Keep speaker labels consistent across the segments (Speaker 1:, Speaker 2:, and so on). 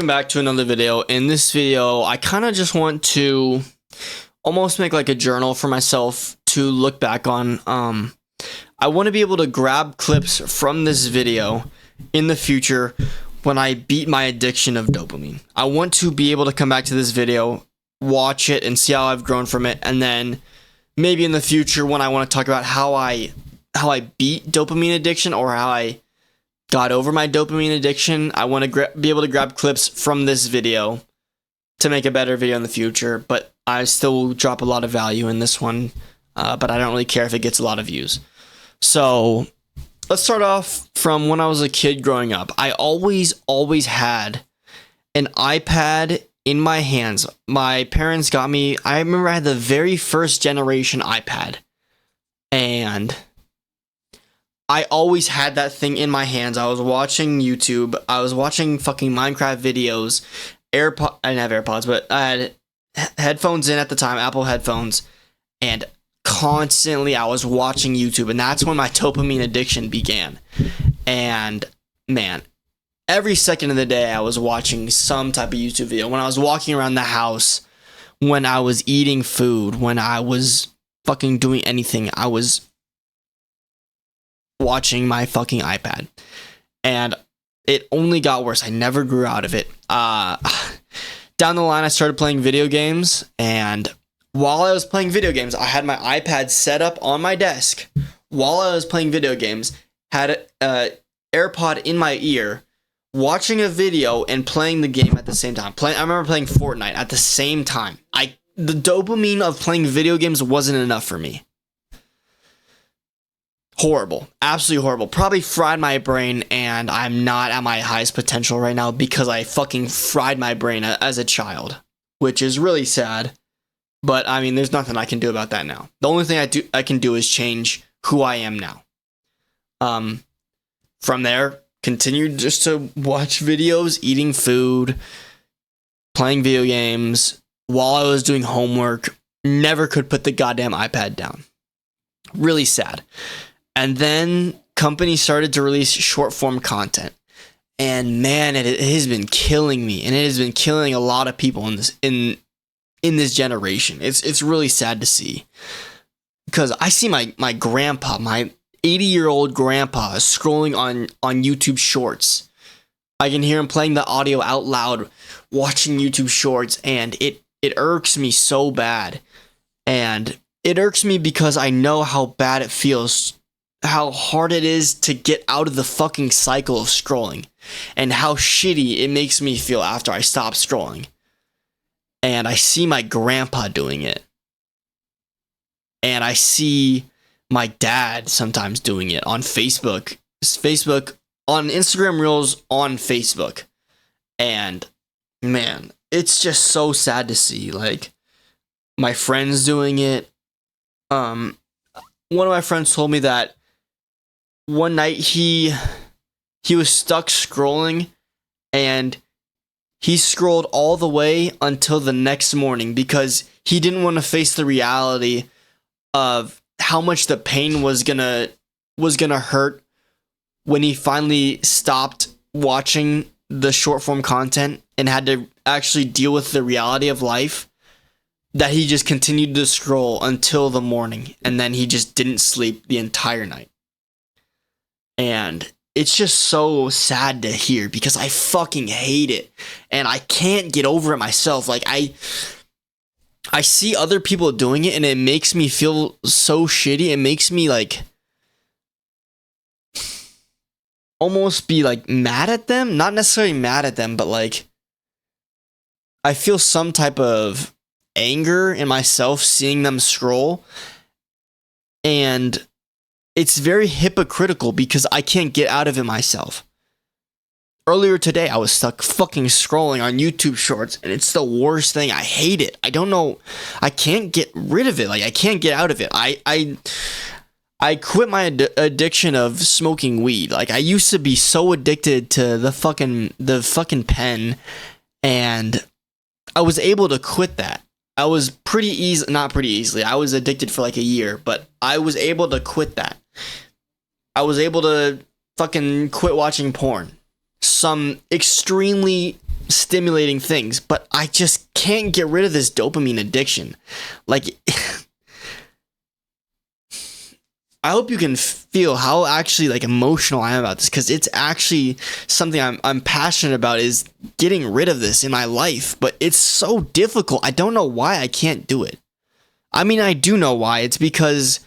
Speaker 1: Welcome back to another video. In this video, I kind of just want to almost make like a journal for myself to look back on. I want to be able to grab clips from this video in the future when I beat my addiction of dopamine. I want to be able to come back to this video, watch it, and see how I've grown from it, and then maybe in the future when I want to talk about how I beat dopamine addiction or how I got over my dopamine addiction, I want to be able to grab clips from this video to make a better video in the future, but I still will drop a lot of value in this one, but I don't really care if it gets a lot of views. So let's start off from when I was a kid growing up. I always had an iPad in my hands. My parents got me, I remember I had the very first generation iPad, and I always had that thing in my hands. I was watching YouTube. I was watching fucking Minecraft videos. I didn't have AirPods, but I had headphones in at the time, Apple headphones, and constantly I was watching YouTube, and that's when my dopamine addiction began. And man, every second of the day I was watching some type of YouTube video. When I was walking around the house, when I was eating food, when I was fucking doing anything, I was watching my fucking iPad, and it only got worse. I never grew out of it. Down the line, I started playing video games, and while I was playing video games, I had my iPad set up on my desk. While I was playing video games, had an AirPod in my ear, watching a video and playing the game at the same time. I remember playing Fortnite at the same time. The dopamine of playing video games wasn't enough for me. Horrible. Absolutely horrible. Probably fried my brain, and I'm not at my highest potential right now because I fucking fried my brain as a child, which is really sad. But I mean, there's nothing I can do about that now. The only thing I can do is change who I am now. From there, continued just to watch videos, eating food, playing video games while I was doing homework. Never could put the goddamn iPad down. Really sad. And then companies started to release short form content, and man, it has been killing me, and it has been killing a lot of people in this generation. It's really sad to see, because I see my grandpa, my 80-year-old grandpa, scrolling on YouTube Shorts. I can hear him playing the audio out loud, watching YouTube Shorts, and it irks me so bad. And it irks me because I know how bad it feels, how hard it is to get out of the fucking cycle of scrolling, and how shitty it makes me feel after I stop scrolling. And I see my grandpa doing it, and I see my dad sometimes doing it on Facebook, on Instagram Reels, on Facebook. And man, it's just so sad to see, like, my friends doing it. One of my friends told me that one night he was stuck scrolling, and he scrolled all the way until the next morning because he didn't want to face the reality of how much the pain was gonna hurt when he finally stopped watching the short form content and had to actually deal with the reality of life, that he just continued to scroll until the morning, and then he just didn't sleep the entire night. And it's just so sad to hear because I fucking hate it, and I can't get over it myself. Like, I see other people doing it, and it makes me feel so shitty. It makes me like almost be like mad at them. Not necessarily mad at them, but like I feel some type of anger in myself seeing them scroll, and it's very hypocritical because I can't get out of it myself. Earlier today, I was stuck fucking scrolling on YouTube Shorts, and it's the worst thing. I hate it. I don't know. I can't get rid of it. Like, I can't get out of it. I quit my addiction of smoking weed. Like, I used to be so addicted to the fucking pen, and I was able to quit that. I was not pretty easily. I was addicted for like a year, but I was able to quit that. I was able to fucking quit watching porn. Some extremely stimulating things, but I just can't get rid of this dopamine addiction. Like, I hope you can feel how actually like emotional I am about this, because it's actually something I'm passionate about, is getting rid of this in my life, but it's so difficult. I don't know why I can't do it. I mean, I do know why. It's because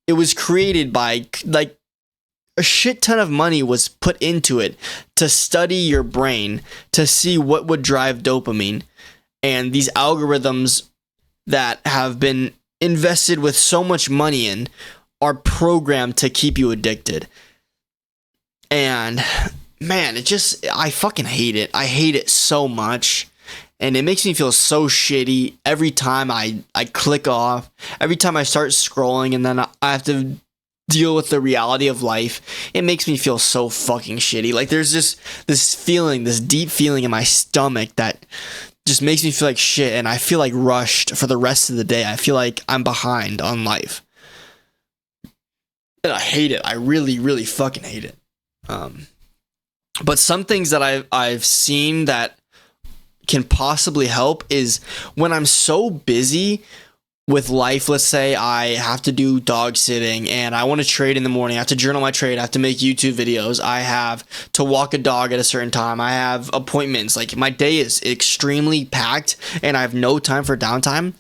Speaker 1: it was created by, like, a shit ton of money was put into it to study your brain, to see what would drive dopamine. And these algorithms that have been invested with so much money in are programmed to keep you addicted. And man, I fucking hate it. I hate it so much. And it makes me feel so shitty every time I click off, every time I start scrolling, and then I have to deal with the reality of life. It makes me feel so fucking shitty. Like, there's just this feeling, this deep feeling in my stomach that just makes me feel like shit, and I feel like rushed for the rest of the day. I feel like I'm behind on life. And I hate it. I really, really fucking hate it. But some things that I've seen that can possibly help is when I'm so busy with life. Let's say I have to do dog sitting and I want to trade in the morning. I have to journal my trade. I have to make YouTube videos. I have to walk a dog at a certain time. I have appointments. Like, my day is extremely packed and I have no time for downtime.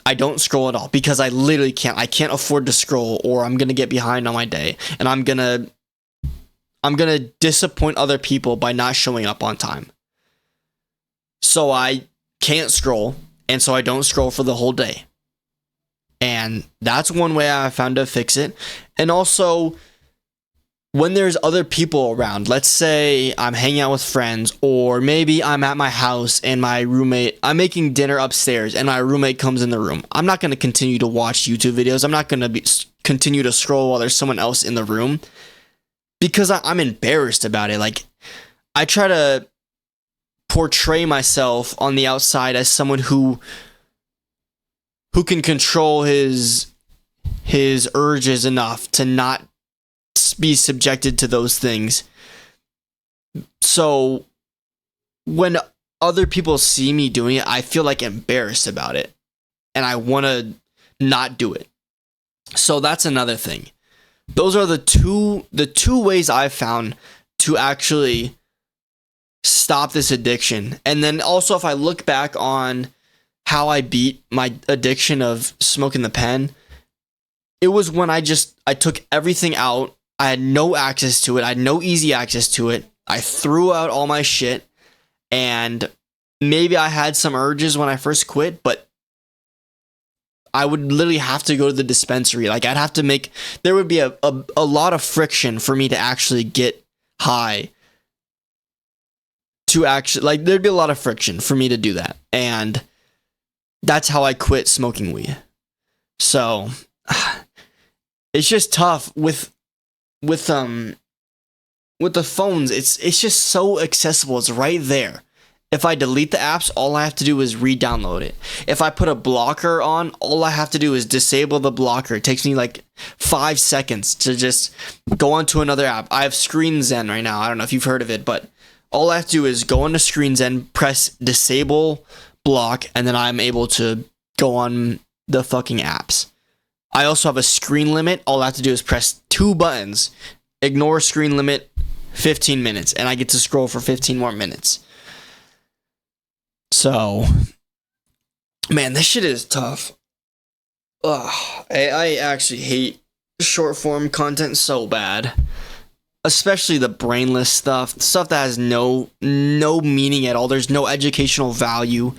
Speaker 1: I don't scroll at all because I literally can't. I can't afford to scroll, or I'm going to get behind on my day, and I'm going to disappoint other people by not showing up on time. So I can't scroll, and so I don't scroll for the whole day. And that's one way I found to fix it. And also, when there's other people around, let's say I'm hanging out with friends, or maybe I'm at my house and I'm making dinner upstairs and my roommate comes in the room. I'm not going to continue to watch YouTube videos. I'm not going to continue to scroll while there's someone else in the room, because I'm embarrassed about it. Like, I try to portray myself on the outside as someone who can control his urges enough to not be subjected to those things. So when other people see me doing it, I feel like embarrassed about it, and I want to not do it. So that's another thing. Those are the two ways I've found to actually stop this addiction. And then also, if I look back on how I beat my addiction of smoking the pen, it was when I took everything out. I had no access to it. I had no easy access to it. I threw out all my shit, and maybe I had some urges when I first quit, but I would literally have to go to the dispensary. Like, there would be a lot of friction for me to actually get high. There'd be a lot of friction for me to do that. And that's how I quit smoking weed. So it's just tough with the phones. It's just so accessible. It's right there. If I delete the apps, all I have to do is re-download it. If I put a blocker on, all I have to do is disable the blocker. It takes me like 5 seconds to just go onto another app. I have Screen Zen right now. I don't know if you've heard of it, but all I have to do is go into Screen Zen, press disable block, and then I'm able to go on the fucking apps. I also have a screen limit. All I have to do is press 2 buttons, ignore screen limit, 15 minutes, and I get to scroll for 15 more minutes. So, man, this shit is tough. Ugh, I actually hate short form content so bad. Especially the brainless stuff that has no meaning at all. There's no educational value.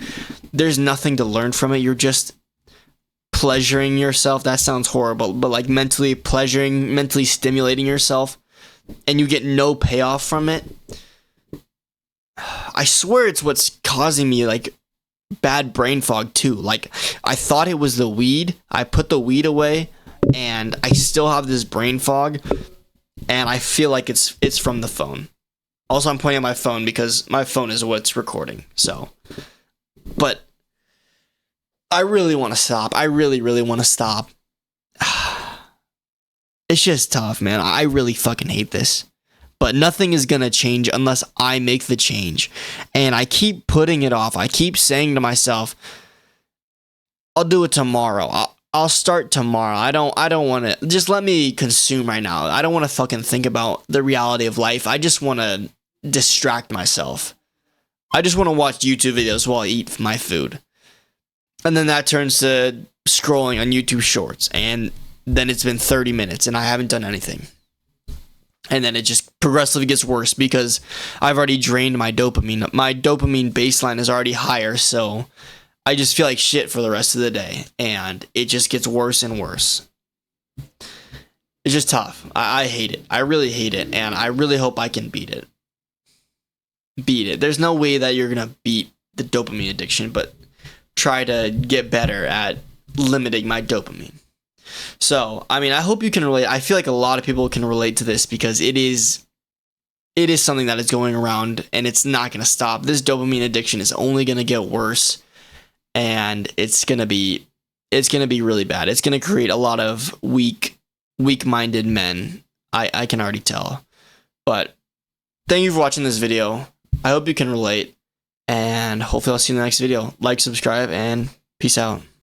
Speaker 1: There's nothing to learn from it. You're just pleasuring yourself. That sounds horrible, but like mentally stimulating yourself, and you get no payoff from it. I swear it's what's causing me like bad brain fog too. Like, I thought it was the weed. I put the weed away and I still have this brain fog, and I feel like it's from the phone. Also, I'm pointing at my phone because my phone is what's recording. So, but I really want to stop. I really, really want to stop. It's just tough, man. I really fucking hate this. but nothing is going to change unless I make the change. And I keep putting it off. I keep saying to myself, I'll do it tomorrow. I'll start tomorrow. I don't want to, just let me consume right now. I don't want to fucking think about the reality of life. I just want to distract myself. I just want to watch YouTube videos while I eat my food. And then that turns to scrolling on YouTube Shorts. And then it's been 30 minutes and I haven't done anything. And then it just progressively gets worse because I've already drained my dopamine. My dopamine baseline is already higher, so I just feel like shit for the rest of the day. And it just gets worse and worse. It's just tough. I hate it. I really hate it. And I really hope I can beat it. There's no way that you're going to beat the dopamine addiction, but try to get better at limiting my dopamine. So, I mean, I hope you can relate. I feel like a lot of people can relate to this because it is something that is going around and it's not going to stop. This dopamine addiction is only going to get worse, and it's going to be really bad. It's going to create a lot of weak-minded men. I can already tell. But thank you for watching this video. I hope you can relate, and hopefully I'll see you in the next video. Like, subscribe, and peace out.